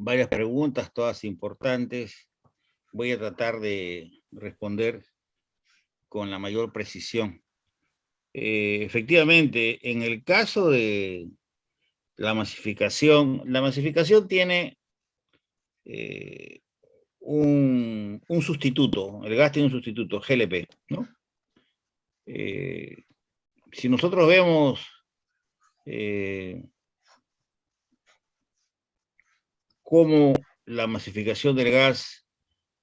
varias preguntas, todas importantes. Voy a tratar de responder con la mayor precisión. Efectivamente, en el caso de la masificación tiene un sustituto, el gas tiene un sustituto, GLP, ¿no? Si nosotros vemos cómo la masificación del gas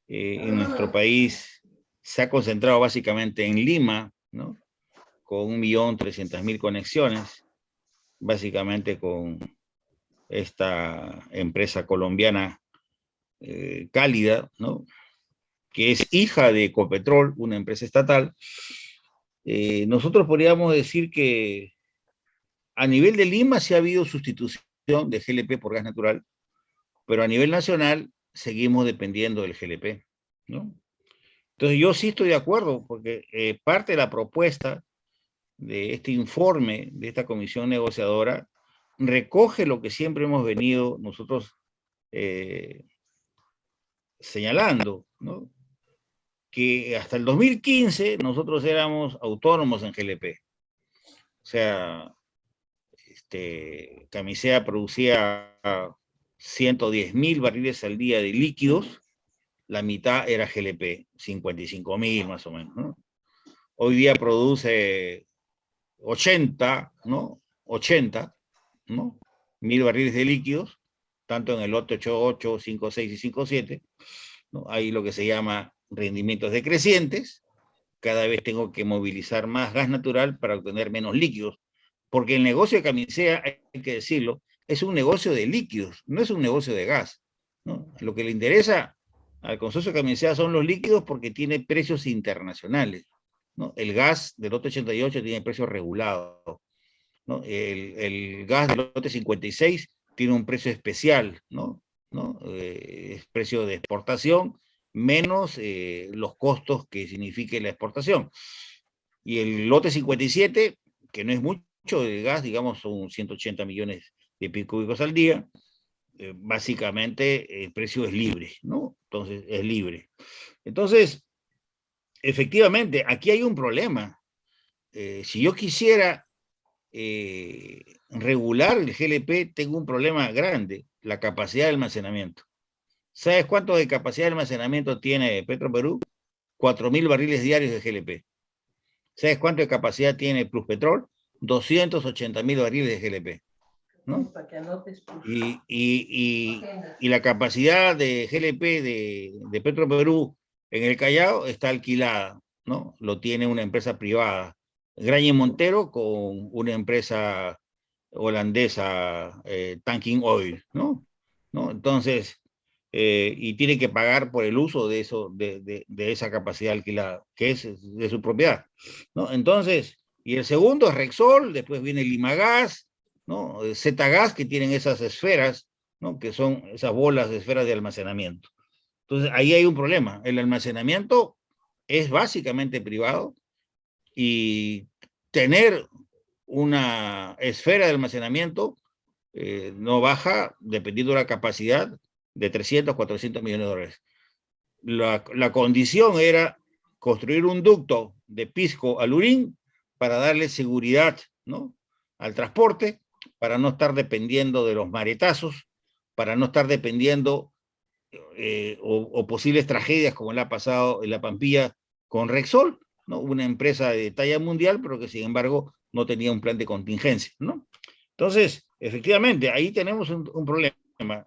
en nuestro país se ha concentrado básicamente en Lima, ¿no? Con 1.300.000 conexiones, básicamente con esta empresa colombiana Cálida, ¿no? Que es hija de Ecopetrol, una empresa estatal. Nosotros podríamos decir que a nivel de Lima sí ha habido sustitución de GLP por gas natural, pero a nivel nacional seguimos dependiendo del GLP, ¿no? Entonces yo sí estoy de acuerdo, porque parte de la propuesta de este informe, de esta comisión negociadora, recoge lo que siempre hemos venido nosotros señalando, ¿no? Que hasta el 2015 nosotros éramos autónomos en GLP. O sea, Camisea producía 110.000 barriles al día de líquidos, la mitad era GLP, 55.000 más o menos, ¿no? Hoy día produce 80, ¿no? 80, ¿no? 1.000 barriles de líquidos, tanto en el lote 88, 56 y 57, ¿no? Hay lo que se llama rendimientos decrecientes, cada vez tengo que movilizar más gas natural para obtener menos líquidos, porque el negocio de Camisea, hay que decirlo, es un negocio de líquidos, no es un negocio de gas, ¿no? Lo que le interesa al consorcio de Camisea son los líquidos porque tiene precios internacionales, ¿no? El gas del lote 88 tiene precio regulado, ¿no? El gas del lote 56 tiene un precio especial, ¿no? Es precio de exportación menos los costos que signifique la exportación. Y el lote 57, que no es mucho de gas, digamos, son 180 millones de pies cúbicos al día, básicamente el precio es libre, ¿no? Entonces, es libre. Entonces, efectivamente, aquí hay un problema. Si yo quisiera regular el GLP, tengo un problema grande, la capacidad de almacenamiento. ¿Sabes cuánto de capacidad de almacenamiento tiene Petroperú? 4.000 barriles diarios de GLP. ¿Sabes cuánto de capacidad tiene Pluspetrol? 280.000 barriles de GLP, ¿no? Y la capacidad de GLP de Petroperú en el Callao está alquilada, ¿no? Lo tiene una empresa privada, Grañe Montero, con una empresa holandesa, Tanking Oil, ¿no? Entonces, y tiene que pagar por el uso de eso, de esa capacidad alquilada, que es de su propiedad, ¿no? Entonces, y el segundo es Rexol, después viene Limagas, ¿no? Zgas, que tienen esas esferas, ¿no? Que son esas bolas de esferas de almacenamiento. Entonces, ahí hay un problema. El almacenamiento es básicamente privado y tener una esfera de almacenamiento no baja, dependiendo de la capacidad, de 300, 400 millones de dólares. La condición era construir un ducto de Pisco a Lurín para darle seguridad, ¿no?, al transporte, para no estar dependiendo de los maretazos, para no estar dependiendo o posibles tragedias como le ha pasado en La Pampilla con Rexol, ¿no? Una empresa de talla mundial, pero que sin embargo no tenía un plan de contingencia, ¿no? Entonces, efectivamente, ahí tenemos un problema.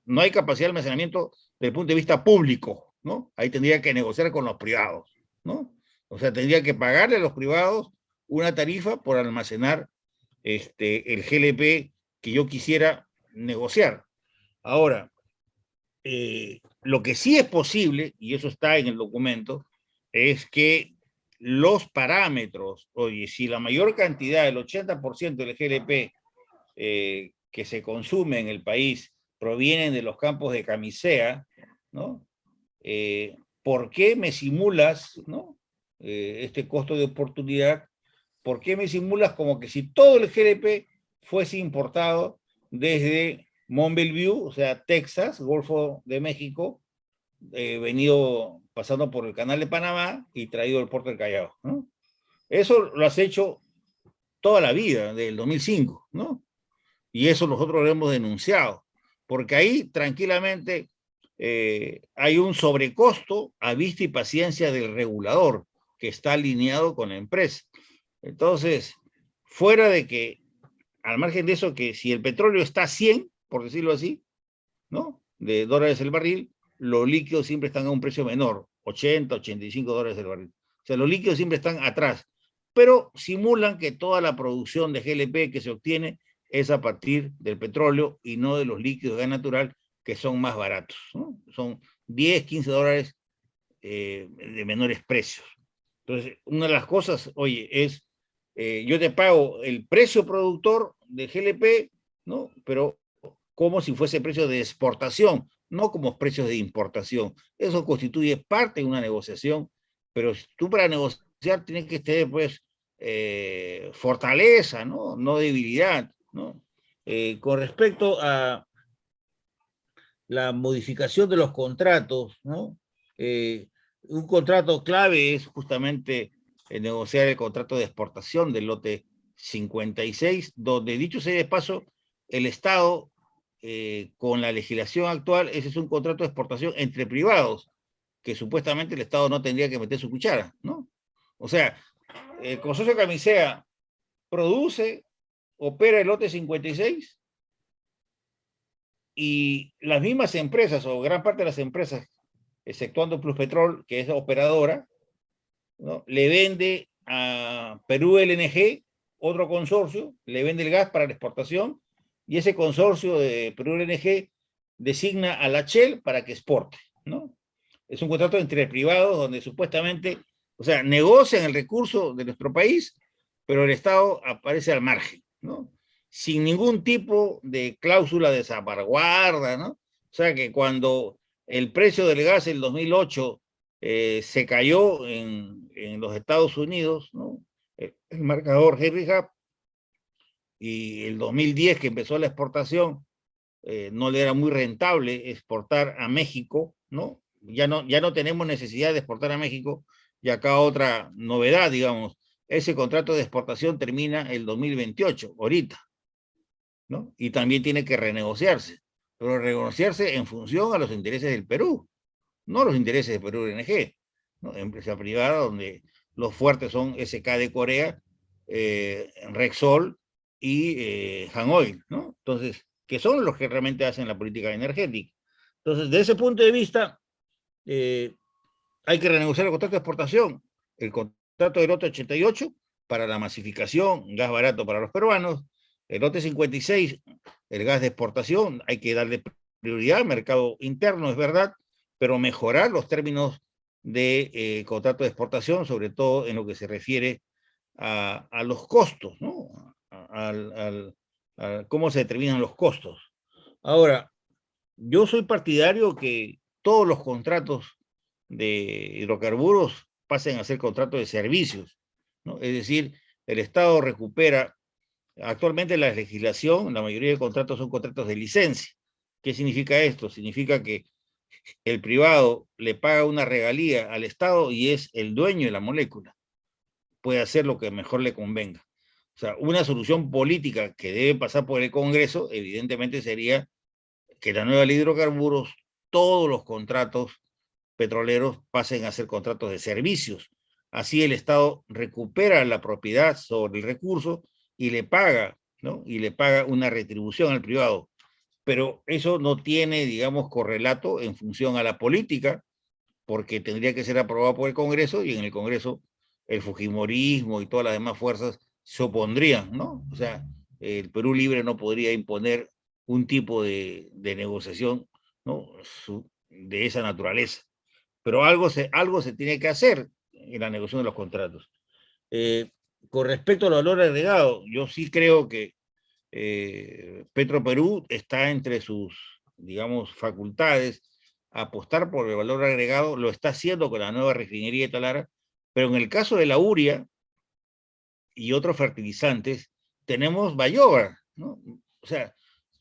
No hay capacidad de almacenamiento desde el punto de vista público, ¿no? Ahí tendría que negociar con los privados, ¿no? O sea, tendría que pagarle a los privados una tarifa por almacenar el GLP que yo quisiera negociar. Ahora, lo que sí es posible, y eso está en el documento, es que los parámetros, oye, si la mayor cantidad, el 80% del GLP que se consume en el país provienen de los campos de Camisea, ¿no? ¿Por qué me simulas, ¿no?, este costo de oportunidad? ¿Por qué me simulas como que si todo el GLP fuese importado desde Mont Belvieu, o sea, Texas, Golfo de México, venido pasando por el Canal de Panamá y traído al puerto del Callao, ¿no? Eso lo has hecho toda la vida, desde el 2005, ¿no? Y eso nosotros lo hemos denunciado, porque ahí tranquilamente hay un sobrecosto a vista y paciencia del regulador que está alineado con la empresa. Entonces, fuera de que, al margen de eso, que si el petróleo está a 100, por decirlo así, ¿no? De dólares el barril, los líquidos siempre están a un precio menor, 80, 85 dólares el barril. O sea, los líquidos siempre están atrás, pero simulan que toda la producción de GLP que se obtiene es a partir del petróleo y no de los líquidos de gas natural que son más baratos, ¿no? Son 10, 15 dólares de menores precios. Entonces, una de las cosas, oye, es, yo te pago el precio productor de GLP, ¿no? Pero como si fuese precio de exportación, no como precios de importación. Eso constituye parte de una negociación, pero tú para negociar tienes que tener, pues, fortaleza, ¿no? No debilidad, ¿no? Con respecto a la modificación de los contratos, ¿no? Un contrato clave es justamente negociar el contrato de exportación del lote 56, donde, dicho sea de paso, el Estado, con la legislación actual, ese es un contrato de exportación entre privados, que supuestamente el Estado no tendría que meter su cuchara, ¿no? O sea, el consorcio Camisea produce, opera el lote 56 y las mismas empresas o gran parte de las empresas, exceptuando Pluspetrol, que es la operadora, ¿no? Le vende a Perú LNG, otro consorcio, le vende el gas para la exportación y ese consorcio de Perú LNG designa a la Shell para que exporte, ¿no? Es un contrato entre privados donde supuestamente, o sea, negocian el recurso de nuestro país, pero el Estado aparece al margen, ¿no? Sin ningún tipo de cláusula de salvaguarda, ¿no? O sea que cuando el precio del gas en el 2008 se cayó en los Estados Unidos, ¿no? El marcador Henry Hub, y el 2010 que empezó la exportación, no le era muy rentable exportar a México, ¿no? Ya no tenemos necesidad de exportar a México. Y acá otra novedad, digamos, ese contrato de exportación termina el 2028, ahorita, ¿no? Y también tiene que renegociarse, pero renegociarse en función a los intereses del Perú, no los intereses de Perú NG, ¿no? Empresa privada donde los fuertes son SK de Corea, Rexol y Hanoil, ¿no? Entonces, que son los que realmente hacen la política energética. Entonces, de ese punto de vista, eh, hay que renegociar el contrato de exportación, el contrato del lote 88 para la masificación, gas barato para los peruanos, el lote 56, el gas de exportación, hay que darle prioridad al mercado interno, es verdad, pero mejorar los términos de contrato de exportación, sobre todo en lo que se refiere a los costos, ¿no? A cómo se determinan los costos. Ahora, yo soy partidario que todos los contratos de hidrocarburos pasen a ser contratos de servicios, ¿no? Es decir, el Estado recupera, actualmente la legislación, la mayoría de contratos son contratos de licencia. ¿Qué significa esto? Significa que el privado le paga una regalía al Estado y es el dueño de la molécula. Puede hacer lo que mejor le convenga. O sea, una solución política que debe pasar por el Congreso, evidentemente, sería que la nueva ley de hidrocarburos, todos los contratos petroleros pasen a ser contratos de servicios. Así el Estado recupera la propiedad sobre el recurso y le paga, ¿no? Y le paga una retribución al privado. Pero eso no tiene, digamos, correlato en función a la política, porque tendría que ser aprobado por el Congreso y en el Congreso el fujimorismo y todas las demás fuerzas se opondrían, ¿no? O sea, el Perú Libre no podría imponer un tipo de negociación, ¿no? De esa naturaleza. Pero algo se tiene que hacer en la negociación de los contratos. Eh, con respecto al valor agregado, yo sí creo que Petroperú está entre sus, digamos, facultades apostar por el valor agregado, lo está haciendo con la nueva refinería de Talara, pero en el caso de la urea y otros fertilizantes, tenemos Bayoba, ¿no? O sea,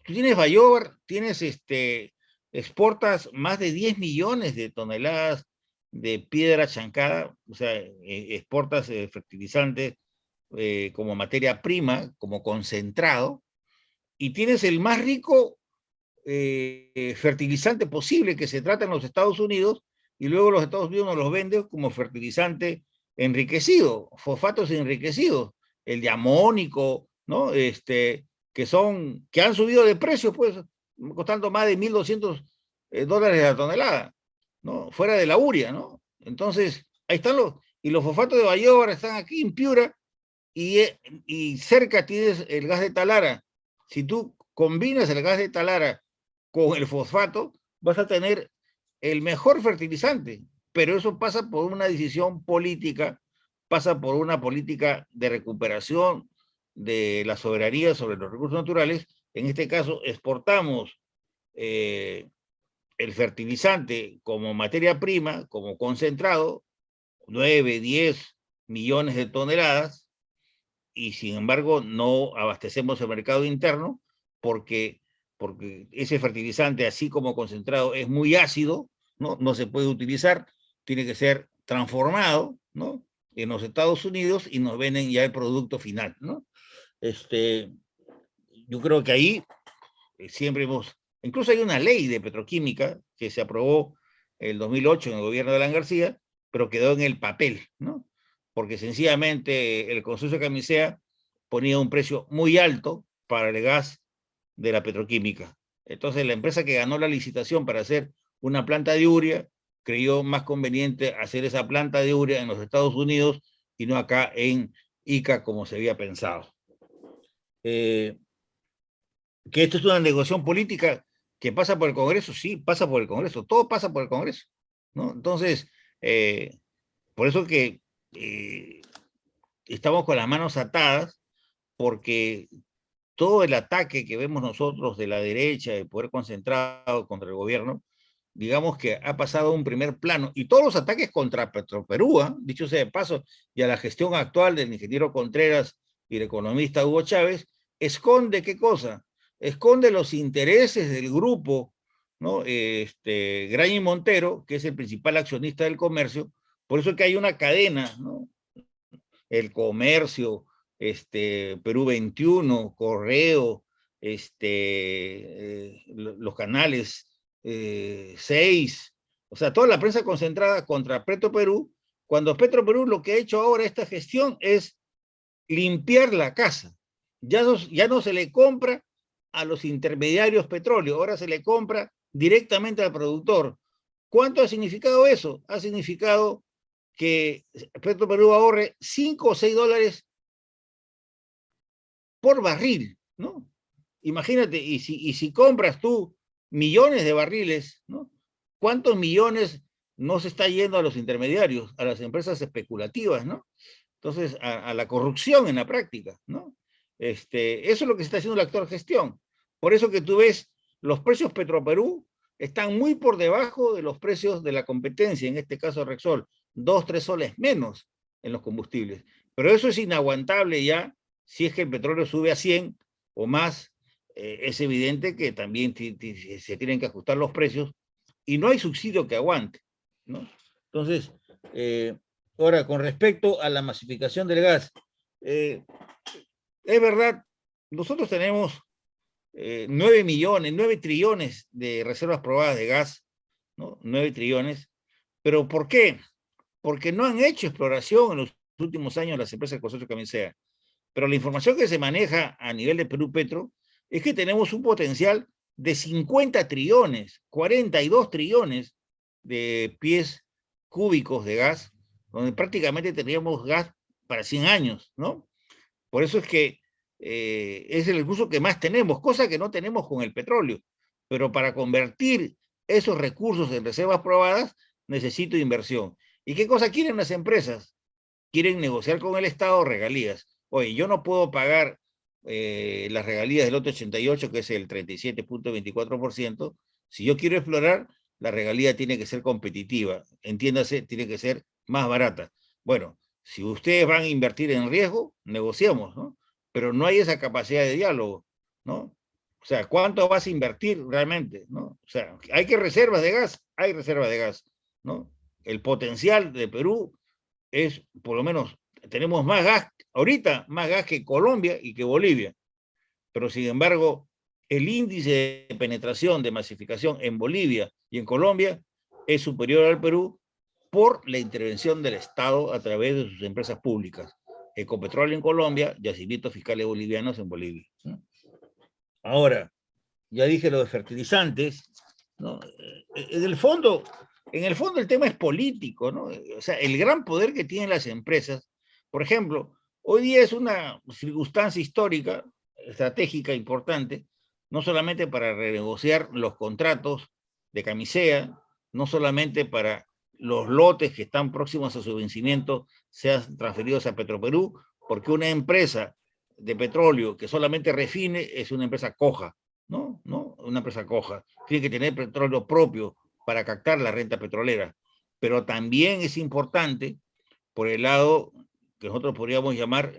tú tienes Bayobar, tienes exportas más de 10 millones de toneladas de piedra chancada, o sea, exportas fertilizantes como materia prima, como concentrado, y tienes el más rico fertilizante posible que se trata en los Estados Unidos, y luego los Estados Unidos nos los vende como fertilizante enriquecido, fosfatos enriquecidos, el de amónico, ¿no? Que han subido de precio, pues, costando más de $1.200 la tonelada, ¿no? Fuera de la urea, ¿no? Entonces, ahí están y los fosfatos de Bayobar están aquí en Piura, y cerca tienes el gas de Talara. Si tú combinas el gas de Talara con el fosfato, vas a tener el mejor fertilizante, pero eso pasa por una decisión política, pasa por una política de recuperación de la soberanía sobre los recursos naturales. En este caso, exportamos el fertilizante como materia prima, como concentrado, 9, 10 millones de toneladas, y sin embargo no abastecemos el mercado interno porque, porque ese fertilizante, así como concentrado, es muy ácido, ¿no? No se puede utilizar, tiene que ser transformado, ¿no? En los Estados Unidos, y nos venden ya el producto final, ¿no? Yo creo que ahí siempre incluso hay una ley de petroquímica que se aprobó el 2008 en el gobierno de Alan García, pero quedó en el papel, ¿no? Porque sencillamente el consorcio Camisea ponía un precio muy alto para el gas de la petroquímica. Entonces la empresa que ganó la licitación para hacer una planta de urea creyó más conveniente hacer esa planta de urea en los Estados Unidos y no acá en Ica como se había pensado. Que esto es una negociación política que pasa por el Congreso, sí, pasa por el Congreso, todo pasa por el Congreso, ¿no? Entonces, por eso que estamos con las manos atadas, porque todo el ataque que vemos nosotros de la derecha, de poder concentrado contra el gobierno, digamos que ha pasado a un primer plano, y todos los ataques contra Petroperú, dicho sea de paso, y a la gestión actual del ingeniero Contreras y el economista Hugo Chávez, esconde ¿qué cosa? Esconde los intereses del grupo, ¿no? Graña Montero, que es el principal accionista del comercio. Por eso es que hay una cadena, ¿no? El comercio, Perú 21, Correo, los canales 6, o sea, toda la prensa concentrada contra Petro Perú, cuando Petro Perú lo que ha hecho ahora esta gestión es limpiar la casa. Ya no se le compra a los intermediarios petróleo, ahora se le compra directamente al productor. ¿Cuánto ha significado eso? Ha significado que Petro Perú ahorre 5 o 6 dólares por barril, ¿no? Imagínate, y si compras tú millones de barriles, ¿no? ¿Cuántos millones no se está yendo a los intermediarios, a las empresas especulativas, ¿no? Entonces, a la corrupción en la práctica, ¿no? Eso es lo que se está haciendo la actual gestión. Por eso que tú ves, los precios Petroperú están muy por debajo de los precios de la competencia, en este caso Rexol, 2, 3 soles menos en los combustibles. Pero eso es inaguantable ya, si es que el petróleo sube a 100 o más, es evidente que también se tienen que ajustar los precios, y no hay subsidio que aguante, ¿no? Entonces, ahora, con respecto a la masificación del gas, es verdad, nosotros tenemos 9 millones, 9 trillones de reservas probadas de gas, ¿no? 9 trillones, pero ¿por qué? Porque no han hecho exploración en los últimos años las empresas del consorcio Camisea. Pero la información que se maneja a nivel de Perú Petro es que tenemos un potencial de 50 trillones, 42 trillones de pies cúbicos de gas, donde prácticamente tendríamos gas para 100 años, ¿no? Por eso es que es el recurso que más tenemos, cosa que no tenemos con el petróleo. Pero para convertir esos recursos en reservas probadas, necesito inversión. ¿Y qué cosa quieren las empresas? Quieren negociar con el Estado regalías. Oye, yo no puedo pagar las regalías del lote 88, que es el 37.24%. Si yo quiero explorar, la regalía tiene que ser competitiva. Entiéndase, tiene que ser más barata. Bueno, si ustedes van a invertir en riesgo, negociamos, ¿no? Pero no hay esa capacidad de diálogo, ¿no? O sea, ¿cuánto vas a invertir realmente? ¿No? O sea, ¿hay que reservas de gas? Hay reservas de gas, ¿no? El potencial de Perú es, por lo menos, tenemos más gas, ahorita más gas que Colombia y que Bolivia, pero sin embargo, el índice de penetración, de masificación en Bolivia y en Colombia es superior al Perú por la intervención del Estado a través de sus empresas públicas. Ecopetrol en Colombia, yacimientos fiscales bolivianos en Bolivia, ¿no? Ahora, ya dije lo de fertilizantes, ¿no? En el fondo el tema es político, ¿no? O sea, el gran poder que tienen las empresas, por ejemplo, hoy día es una circunstancia histórica, estratégica, importante, no solamente para renegociar los contratos de camisea, no solamente para los lotes que están próximos a su vencimiento sean transferidos a Petroperú, porque una empresa de petróleo que solamente refine es una empresa coja, ¿no? ¿No? Una empresa coja. Tiene que tener petróleo propio para captar la renta petrolera. Pero también es importante por el lado que nosotros podríamos llamar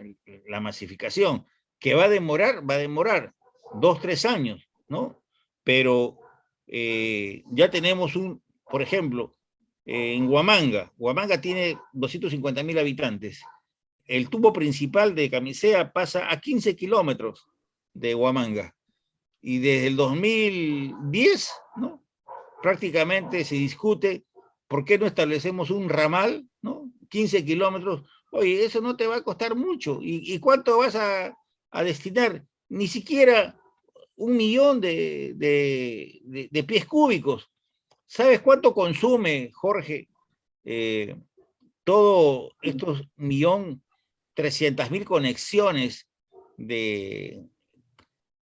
la masificación, que va a demorar 2, 3 años, ¿no? Pero ya tenemos por ejemplo, en Huamanga tiene 250.000 habitantes. El tubo principal de Camisea pasa a 15 kilómetros de Huamanga. Y desde el 2010, ¿no? Prácticamente se discute por qué no establecemos un ramal, ¿no? 15 kilómetros. Oye, eso no te va a costar mucho. ¿Y cuánto vas a destinar? Ni siquiera 1 millón de pies cúbicos. ¿Sabes cuánto consume, Jorge, todos estos 1.300.000 conexiones de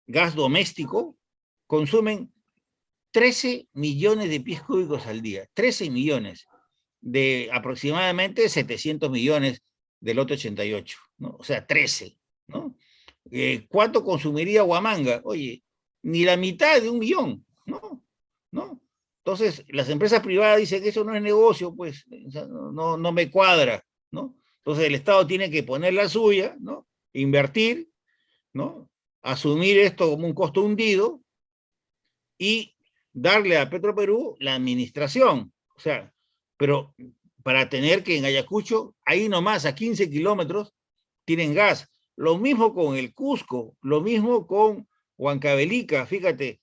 gas doméstico? Consumen 13 millones de pies cúbicos al día, 13 millones de aproximadamente 700 millones del lote 88, ¿no? O sea, 13, ¿no? ¿Cuánto consumiría Huamanga? Oye, ni la mitad de 1 millón, ¿no? ¿No? Entonces, las empresas privadas dicen que eso no es negocio, pues, o sea, no me cuadra, ¿no? Entonces, el Estado tiene que poner la suya, ¿no? Invertir, ¿no? Asumir esto como un costo hundido y darle a Petroperú la administración. O sea, pero para tener que en Ayacucho, ahí nomás a 15 kilómetros, tienen gas. Lo mismo con el Cusco, lo mismo con Huancavelica, fíjate,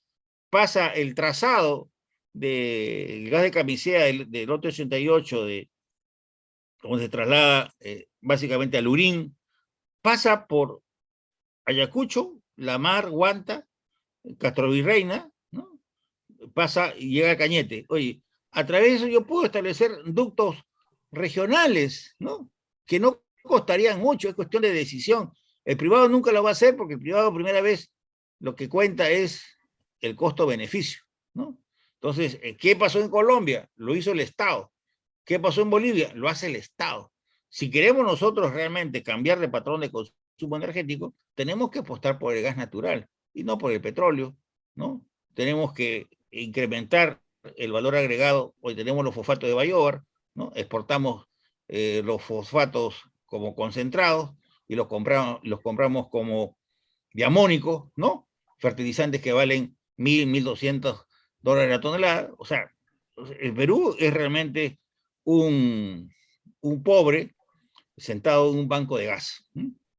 pasa el trazado del gas de camisea del lote 88, donde se traslada básicamente a Lurín, pasa por Ayacucho, La Mar, Huanta, Castrovirreina, ¿no? Pasa y llega a Cañete. Oye, a través de eso yo puedo establecer ductos regionales, ¿no? Que no costarían mucho, es cuestión de decisión. El privado nunca lo va a hacer porque el privado, primera vez, lo que cuenta es el costo-beneficio, ¿no? Entonces, ¿qué pasó en Colombia? Lo hizo el Estado. ¿Qué pasó en Bolivia? Lo hace el Estado. Si queremos nosotros realmente cambiar de patrón de consumo energético, tenemos que apostar por el gas natural y no por el petróleo, ¿no? Tenemos que incrementar el valor agregado. Hoy tenemos los fosfatos de Bayobar, ¿no? Exportamos los fosfatos como concentrados y los compramos como diamónicos, ¿no? Fertilizantes que valen 1.200 dólares la tonelada. O sea, el Perú es realmente un pobre sentado en un banco de gas.